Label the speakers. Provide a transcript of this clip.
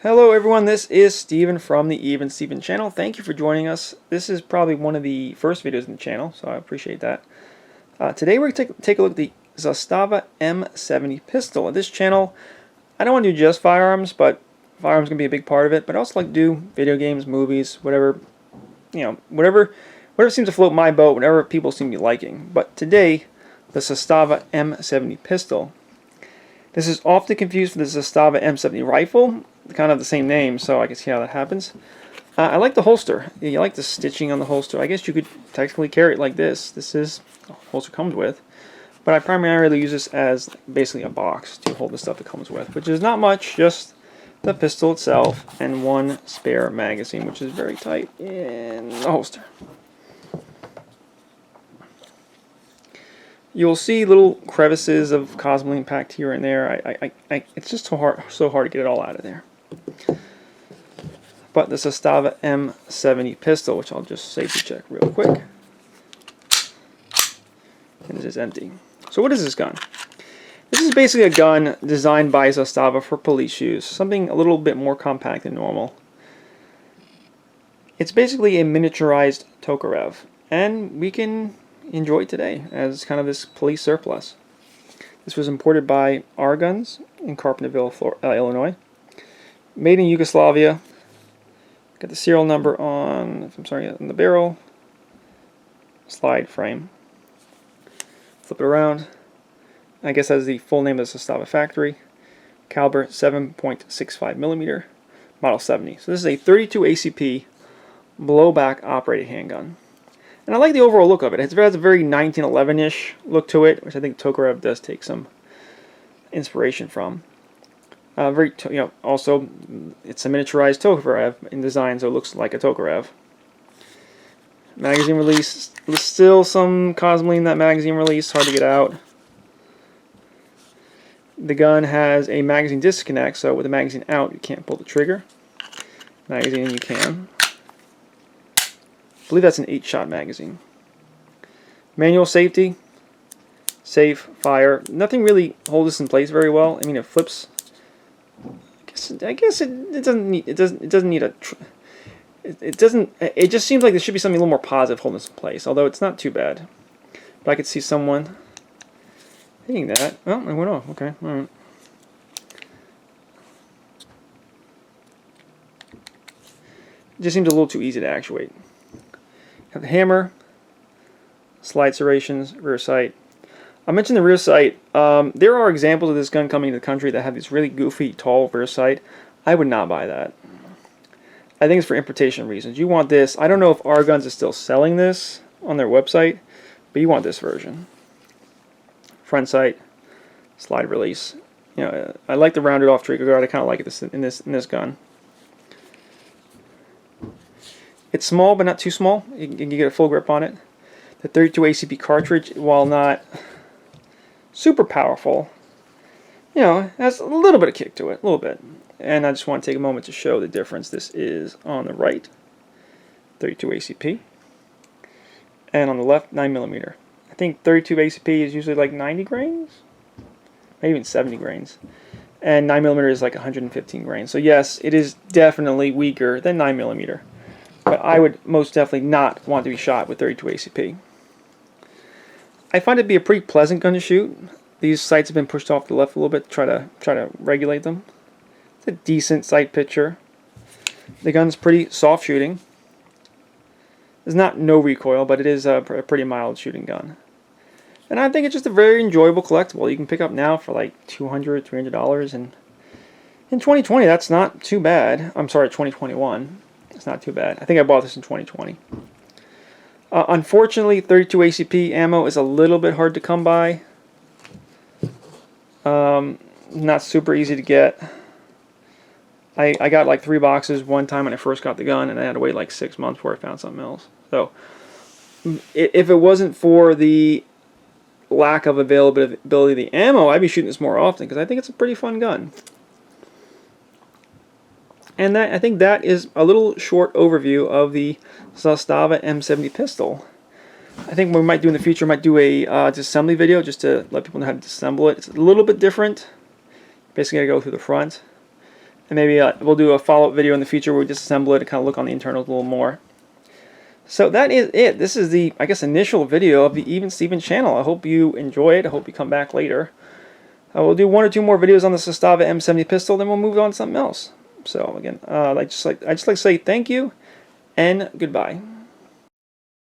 Speaker 1: Hello everyone, this is Steven from the Even Steven channel. Thank you for joining us. This is probably one of the first videos in the channel, so I appreciate that. Today we're going to take a look at the Zastava M70 Pistol. At this channel, I don't want to do just firearms, but firearms can be a big part of it, but I also like to do video games, movies, whatever, whatever seems to float my boat, whatever people seem to be liking. But today, the Zastava M70 Pistol. This is often confused with the Zastava M70 rifle, kind of the same name, so I can see how that happens. I like the holster. You like the stitching on the holster. I guess you could technically carry it like this. This is the holster comes with, but I primarily use this as basically a box to hold the stuff it comes with, which is not much, just the pistol itself and one spare magazine, which is very tight in the holster. You'll see little crevices of cosmoline packed here and there. It's just so hard to get it all out of there. But the Zastava M70 Pistol, which I'll just safety check real quick, and it is empty. So what is this gun? This is basically a gun designed by Zastava for police use, something a little bit more compact than normal. It's basically a miniaturized Tokarev, and we can enjoy it today as kind of this police surplus. This was imported by R Guns in Carpenterville, Illinois. Made in Yugoslavia. Got the serial number on the barrel. Slide frame. Flip it around. I guess that's the full name of the Zastava factory. Caliber 7.65 millimeter. Model 70. So this is a 32 ACP blowback operated handgun. And I like the overall look of it. It has a very 1911-ish look to it, which I think Tokarev does take some inspiration from. Also, it's a miniaturized Tokarev in design, so it looks like a Tokarev. Magazine release. There's still some cosmoline in that magazine release. Hard to get out. The gun has a magazine disconnect, so with the magazine out, you can't pull the trigger. Magazine in, you can. I believe that's an 8-shot magazine. Manual safety, safe, fire. Nothing really holds this in place very well. I mean, it flips. I guess it doesn't need a. It just seems like there should be something a little more positive holding this in place. Although it's not too bad. But I could see someone hitting that. Oh, it went off. Okay, all right. It just seems a little too easy to actuate. Have the hammer, slide serrations, rear sight. I mentioned the rear sight. There are examples of this gun coming to the country that have this really goofy, tall rear sight. I would not buy that. I think it's for importation reasons. You want this. I don't know if R Guns is still selling this on their website, but you want this version. Front sight, slide release. I like the rounded off trigger guard. I kind of like it in this gun. It's small, but not too small. You can get a full grip on it. The 32 ACP cartridge, while not super powerful, has a little bit of kick to it, a little bit. And I just want to take a moment to show the difference. This is on the right, 32 ACP, and on the left, 9mm. I think 32 ACP is usually like 90 grains, maybe even 70 grains, and 9mm is like 115 grains. So yes, it is definitely weaker than 9mm. But I would most definitely not want to be shot with 32 ACP. I find it to be a pretty pleasant gun to shoot. These sights have been pushed off to the left a little bit to try to regulate them. It's a decent sight picture. The gun's pretty soft shooting. There's not no recoil, but it is a pretty mild shooting gun. And I think it's just a very enjoyable collectible. You can pick up now for like $200, $300, and in 2020 that's not too bad. I'm sorry, 2021. It's not too bad. I think I bought this in 2020. Unfortunately, 32 ACP ammo is a little bit hard to come by. Not super easy to get. I got like 3 boxes one time when I first got the gun, and I had to wait like 6 months before I found something else. So, if it wasn't for the lack of availability of the ammo, I'd be shooting this more often because I think it's a pretty fun gun. And I think that is a little short overview of the Zastava M70 Pistol. I think what we might do in the future, might do a disassembly video just to let people know how to disassemble it. It's a little bit different. Basically, I go through the front. And maybe we'll do a follow-up video in the future where we disassemble it and kind of look on the internals a little more. So that is it. This is the, I guess, initial video of the Even Steven channel. I hope you enjoy it. I hope you come back later. We'll do 1 or 2 more videos on the Zastava M70 Pistol, then we'll move on to something else. So again, I just like to say thank you and goodbye.